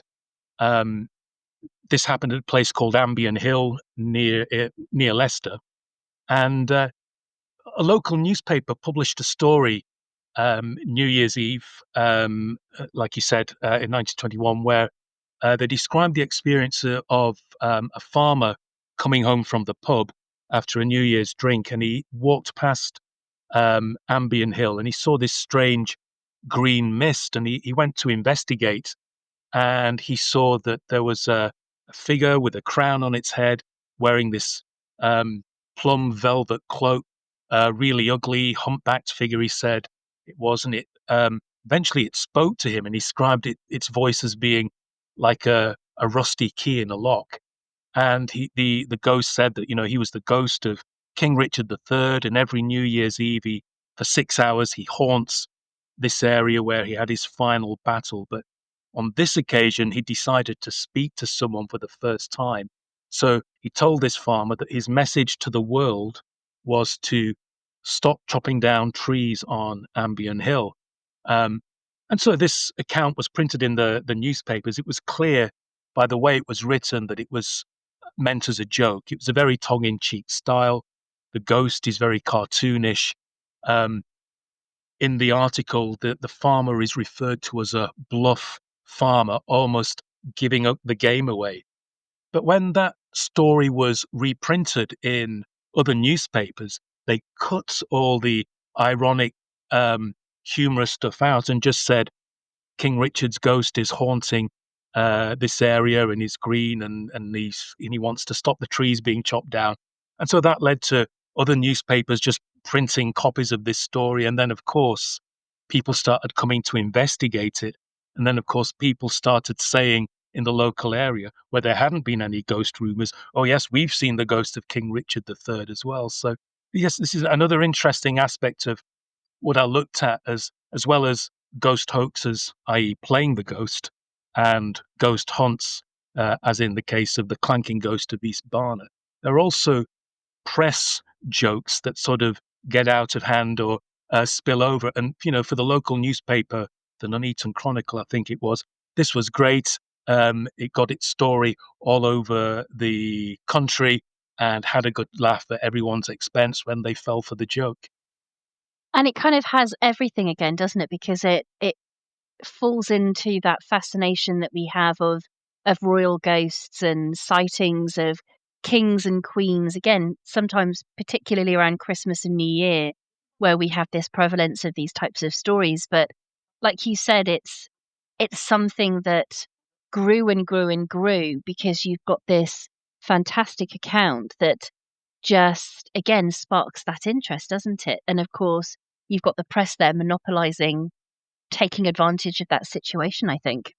um, this happened at a place called Ambion Hill near Leicester. And a local newspaper published a story New Year's Eve, like you said, in 1921, where they described the experience of a farmer coming home from the pub after a New Year's drink, and he walked past Ambion Hill, and he saw this strange green mist, and he went to investigate, and he saw that there was a figure with a crown on its head, wearing this plum velvet cloak, really ugly, humpbacked figure. He said it was, and it eventually it spoke to him, and he described its voice as being like a rusty key in a lock. And the ghost said that he was the ghost of King Richard III, and every New Year's Eve, for 6 hours, he haunts this area where he had his final battle. But on this occasion, he decided to speak to someone for the first time. So he told this farmer that his message to the world was to stop chopping down trees on Ambion Hill. Um, and so this account was printed in the newspapers. It was clear by the way it was written that it was meant as a joke. It was a very tongue-in-cheek style. The ghost is very cartoonish. Um, in the article, the farmer is referred to as a bluff farmer, almost giving up the game away. But when that story was reprinted in other newspapers, they cut all the ironic, humorous stuff out and just said King Richard's ghost is haunting this area and is green and he wants to stop the trees being chopped down. And so that led to other newspapers just printing copies of this story. And then, of course, people started coming to investigate it. And then, of course, people started saying in the local area where there hadn't been any ghost rumors, oh, yes, we've seen the ghost of King Richard III as well. So, yes, this is another interesting aspect of what I looked at as well as ghost hoaxes, i.e., playing the ghost, and ghost hunts, as in the case of the clanking ghost of East Barnet. There are also press jokes that sort of get out of hand or spill over. And, for the local newspaper, the Nuneaton Chronicle, I think it was, this was great. It got its story all over the country and had a good laugh at everyone's expense when they fell for the joke. And it kind of has everything again, doesn't it? Because it falls into that fascination that we have of royal ghosts and sightings of kings and queens. Again, sometimes particularly around Christmas and New Year, where we have this prevalence of these types of stories. But like you said, it's something that grew and grew and grew because you've got this fantastic account that just again sparks that interest, doesn't it? And of course, you've got the press there monopolizing, taking advantage of that situation, I think.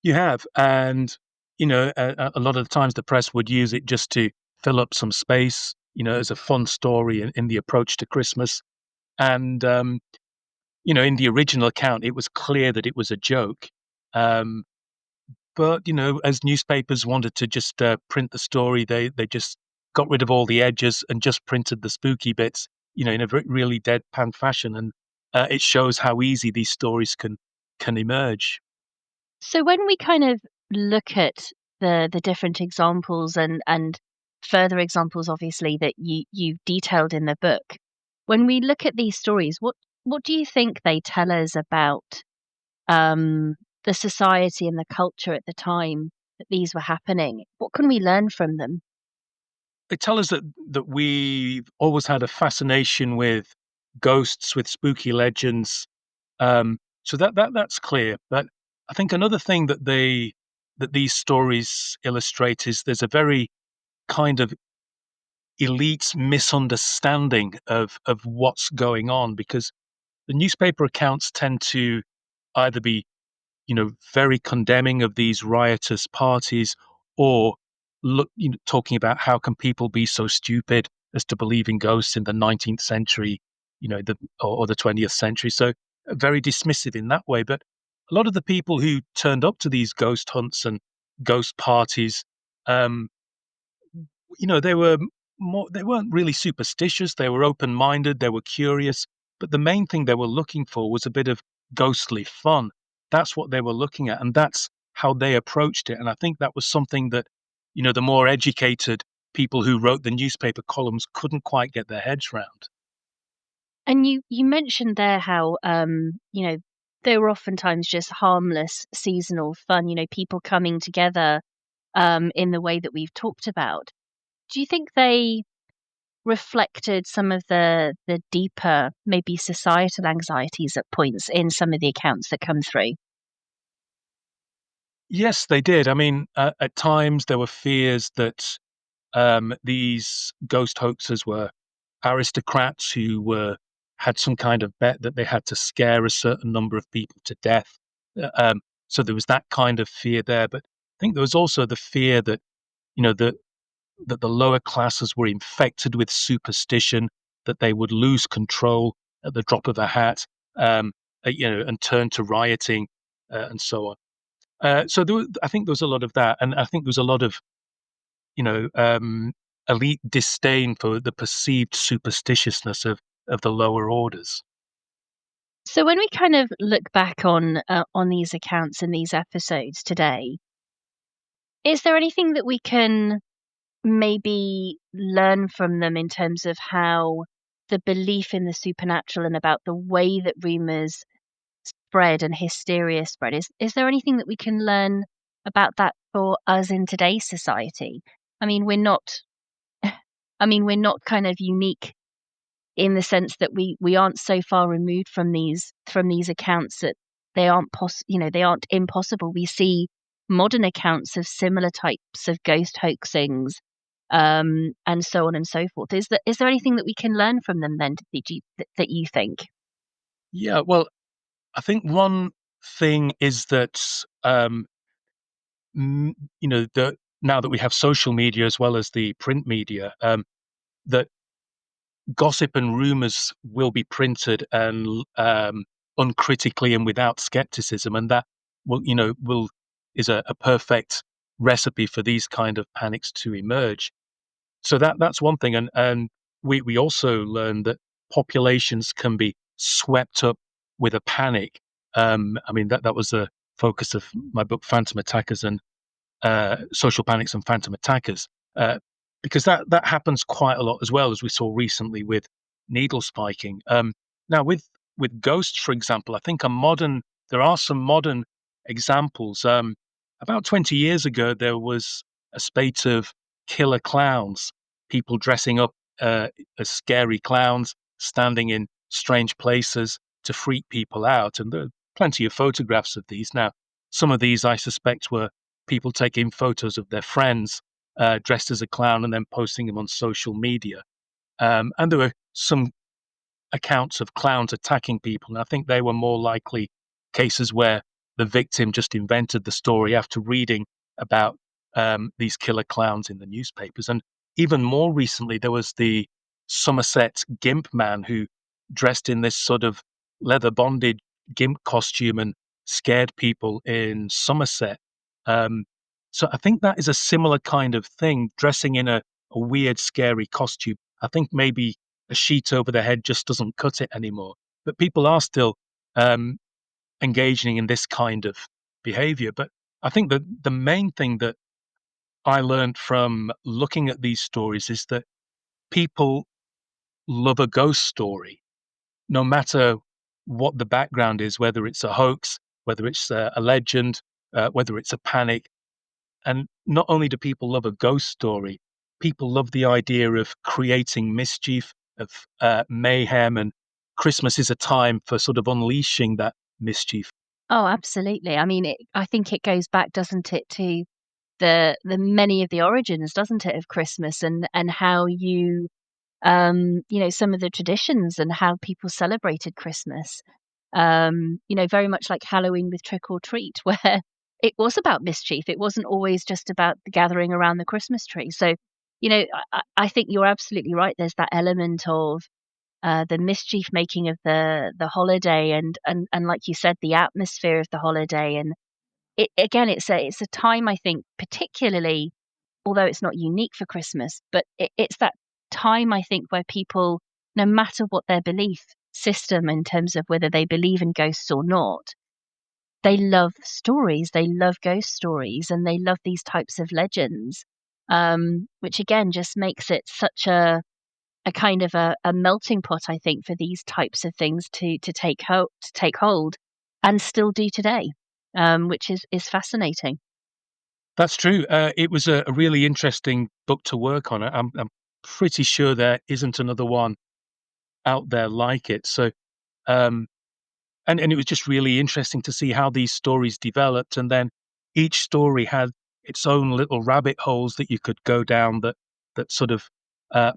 You have, and a lot of the times the press would use it just to fill up some space, as a fun story in the approach to Christmas. And in the original account, it was clear that it was a joke. Um, but as newspapers wanted to just print the story, they just got rid of all the edges and just printed the spooky bits, in a really deadpan fashion. And it shows how easy these stories can emerge. So when we kind of look at the different examples and further examples, obviously that you've detailed in the book, when we look at these stories, what do you think they tell us about um, the society and the culture at the time that these were happening? What can we learn from them? They tell us that we've always had a fascination with ghosts, with spooky legends. So that's clear. But I think another thing that these stories illustrate is there's a very kind of elite misunderstanding of what's going on, because the newspaper accounts tend to either be very condemning of these riotous parties, or talking about how can people be so stupid as to believe in ghosts in the 19th century, or the 20th century. So very dismissive in that way. But a lot of the people who turned up to these ghost hunts and ghost parties, um, they were they weren't really superstitious. They were open-minded. They were curious. But the main thing they were looking for was a bit of ghostly fun. That's what they were looking at, and that's how they approached it. And I think that was something that, the more educated people who wrote the newspaper columns couldn't quite get their heads round. And you mentioned there how they were oftentimes just harmless seasonal fun. People coming together in the way that we've talked about. Do you think they reflected some of the deeper, maybe societal anxieties at points in some of the accounts that come through? Yes, they did. I mean, at times there were fears that these ghost hoaxers were aristocrats who had some kind of bet that they had to scare a certain number of people to death. So there was that kind of fear there. But I think there was also the fear that you know that that the lower classes were infected with superstition, that they would lose control at the drop of a hat, and turn to rioting, and so on. So I think there was a lot of that, and I think there was a lot of you know, um, elite disdain for the perceived superstitiousness of the lower orders. So when we kind of look back on these accounts and these episodes today, is there anything that we can maybe learn from them in terms of how the belief in the supernatural and about the way that rumors spread and hysteria spread? Is there anything that we can learn about that for us in today's society? I mean, we're not we're not kind of unique in the sense that we aren't so far removed from these accounts that they aren't they aren't impossible. We see modern accounts of similar types of ghost hoaxings, and so on and so forth. Is there anything that we can learn from them then, that you think? Yeah, well, I think one thing is that, mm, now that we have social media as well as the print media, that gossip and rumors will be printed and uncritically and without skepticism, and that will is a perfect recipe for these kind of panics to emerge. So that's one thing, and we also learned that populations can be swept up with a panic. I mean that was the focus of my book, Phantom Attackers, and social panics and phantom attackers, uh, because that happens quite a lot as well, as we saw recently with needle spiking. Now with ghosts, for example, I think there are some modern examples. About 20 years ago, there was a spate of killer clowns, people dressing up as scary clowns, standing in strange places to freak people out, and there are plenty of photographs of these. Now, some of these I suspect were people taking photos of their friends dressed as a clown and then posting them on social media. And there were some accounts of clowns attacking people, and I think they were more likely cases where the victim just invented the story after reading about these killer clowns in the newspapers. And even more recently, there was the Somerset Gimp man who dressed in this sort of leather bonded gimp costume and scared people in Somerset. Um, so I think that is a similar kind of thing, dressing in a weird, scary costume. I think maybe a sheet over their head just doesn't cut it anymore. But people are still um, engaging in this kind of behavior. But I think that the main thing that I learned from looking at these stories is that people love a ghost story, no matter what the background is, whether it's a hoax, whether it's a legend, whether it's a panic. And not only do people love a ghost story, people love the idea of creating mischief, of mayhem, and Christmas is a time for sort of unleashing that mischief. Oh, absolutely. I mean, I think it goes back, doesn't it, to the many of the origins, doesn't it, of Christmas, and how some of the traditions and how people celebrated Christmas. Very much like Halloween with trick or treat, where it was about mischief. It wasn't always just about the gathering around the Christmas tree. So, I think you're absolutely right. There's that element of the mischief making of the holiday, and like you said, the atmosphere of the holiday. And it again, it's a time, I think, particularly, although it's not unique for Christmas, but it's that time, I think, where people, no matter what their belief system in terms of whether they believe in ghosts or not, they love stories. They love ghost stories, and they love these types of legends, which again just makes it such a kind of a melting pot, I think, for these types of things to take hold, and still do today, which is fascinating. That's true. It was a really interesting book to work on. I'm pretty sure there isn't another one out there like it. So, um, and it was just really interesting to see how these stories developed, and then each story had its own little rabbit holes that you could go down that sort of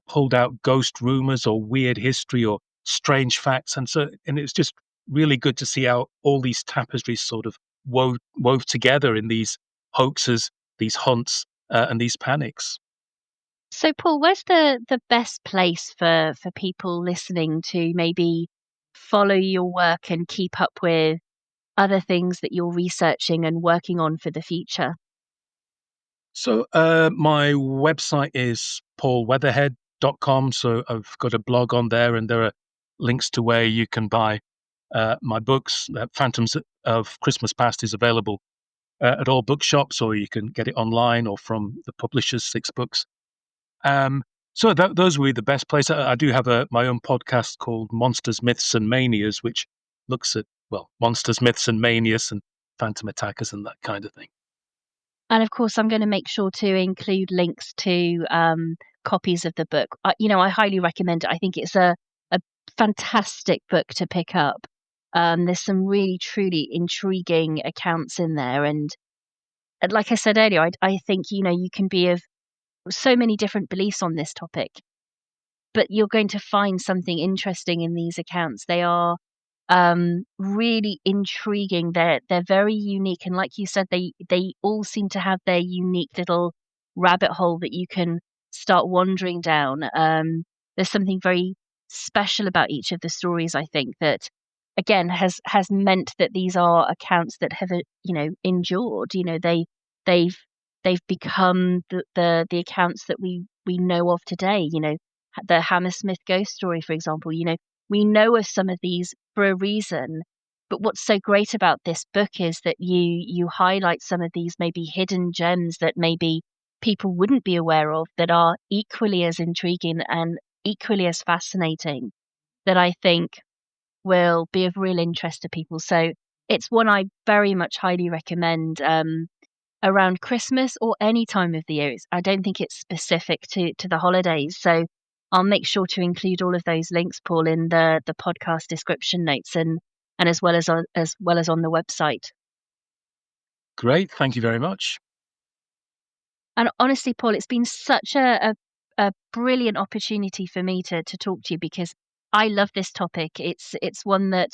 pulled out ghost rumors or weird history or strange facts, and it's just really good to see how all these tapestries sort of wove together in these hoaxes, these hunts, and these panics. So, Paul, where's the best place for people listening to maybe follow your work and keep up with other things that you're researching and working on for the future? So my website is paulweatherhead.com. So I've got a blog on there, and there are links to where you can buy my books. Phantoms of Christmas Past is available at all bookshops, or you can get it online or from the publishers, Six Books. Um, so those would be the best place. I do have my own podcast called Monsters, Myths, and Manias, which looks at, well, monsters, myths, and manias, and phantom attackers, and that kind of thing. And of course, I'm going to make sure to include links to copies of the book. I highly recommend it. I think it's a fantastic book to pick up. There's some really truly intriguing accounts in there, and like I said earlier, I think, you can be of so many different beliefs on this topic, but you're going to find something interesting in these accounts. They are really intriguing. They're very unique, and like you said, they all seem to have their unique little rabbit hole that you can start wandering down. There's something very special about each of the stories. I think that again has meant that these are accounts that have endured. They've they've become the accounts that we know of today. The Hammersmith ghost story, for example. We know of some of these for a reason. But what's so great about this book is that you highlight some of these maybe hidden gems that maybe people wouldn't be aware of, that are equally as intriguing and equally as fascinating, that I think will be of real interest to people. So it's one I very much highly recommend around Christmas or any time of the year. I don't think it's specific to the holidays. So I'll make sure to include all of those links, Paul, in the podcast description notes, and as well as on the website. Great. Thank you very much. And honestly, Paul, it's been such a brilliant opportunity for me to talk to you, because I love this topic. It's one that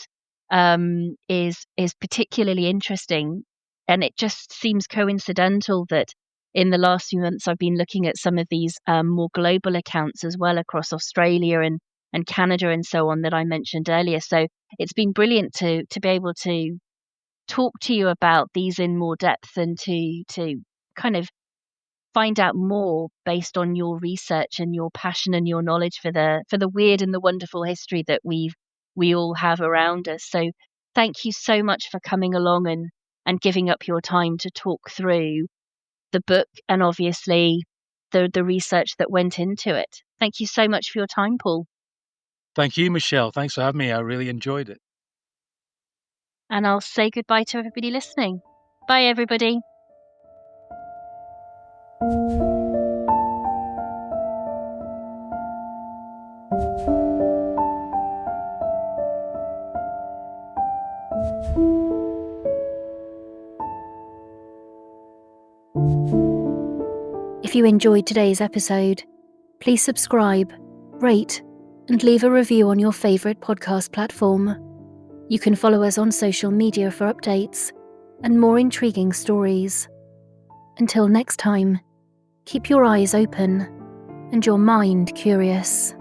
is particularly interesting, and it just seems coincidental that in the last few months I've been looking at some of these more global accounts as well, across Australia and Canada and so on, that I mentioned earlier. So it's been brilliant to be able to talk to you about these in more depth, and to kind of find out more based on your research and your passion and your knowledge for the weird and the wonderful history that we all have around us. So thank you so much for coming along and giving up your time to talk through the book, and obviously the research that went into it. Thank you so much for your time, Paul. Thank you, Michelle. Thanks for having me. I really enjoyed it. And I'll say goodbye to everybody listening. Bye, everybody. If you enjoyed today's episode, please subscribe, rate, and leave a review on your favourite podcast platform. You can follow us on social media for updates and more intriguing stories. Until next time, keep your eyes open and your mind curious.